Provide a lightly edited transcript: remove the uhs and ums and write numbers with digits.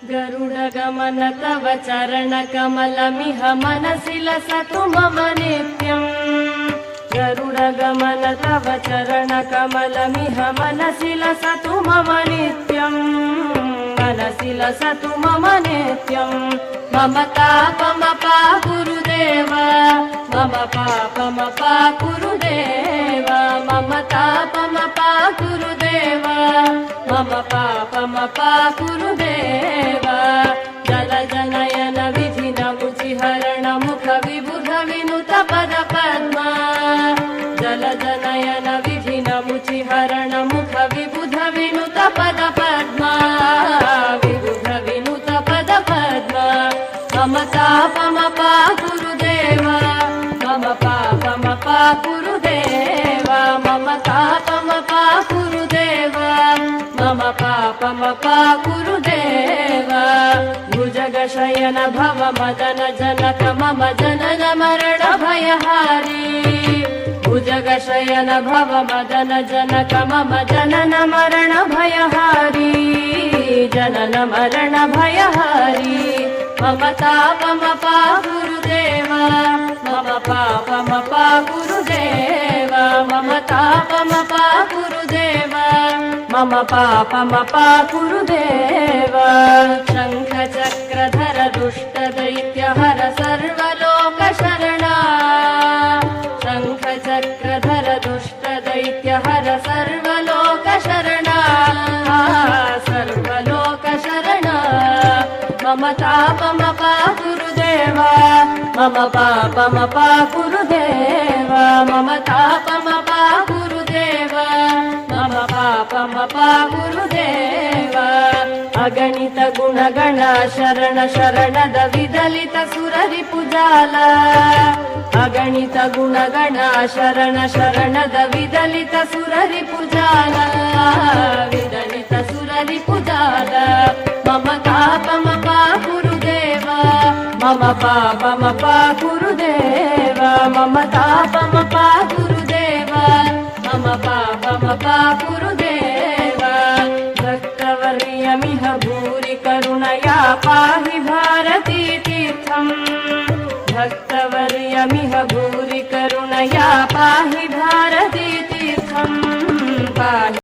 गरुडगमन तव चरणकमलमिह मनसि लसतु मम नित्यम्। गरुडगमन तव चरणकमलमिह मनसि लसतु मम नित्यम्। मनसि लसतु मम नित्यम्। मम तापमपा गुरुदेव, मम पापमपा गुरुदेव, मम तापमपा गुरुदेव, मम पापमपा गुरुदेव। जलजनयन विधिनमुचिहरण मुख विबुध विनुत पद पद्मा। जलजनयन विधिनमुचिहरण मुख विबुध विनुत पद पद्मा। विबुध विनुत पद पद्मा। मम तापमपा गुरुदेव, मम पापमपा गुरुदेव, मम तापमपा गुरुदेव, मम पापमपा गुरुदेव। भुजगशयन भव मदन जनक मम जनन मरण भयहारी। भुजगशयन भव मदन जनक मम जनन मरण भयहारी। जनन मरण भयहारी। मम तापमपा गुरुदेव, मम पापमपा गुरुदेव, मम तापमपा गुरुदेव, मम पापमपा गुरुदेव। शङ्ख चक्रधर दुष्ट दैत्यहर सर्वलोकशरणा। शङ्ख चक्रधर दुष्ट दैत्यहर सर्वलोकशरणा। सर्वलोकशरणा। मम तापमपा गुरुदेव, मम पापमपा गुरुदेव, मम तापमपा गुरुदेव, मम पापमपा गुरुदेव। अगणित गुणगण शरण शरणद विदलित सुररिपुजाल। अगणित गुणगण शरण शरणद विदलित सुररिपुजाल। विदलित सुररिपुजाल। मम तापमपा गुरुदेव, मम पापमपा गुरुदेव, मम तापमपा गुरुदेव, मम पापमपा गुरुदेव।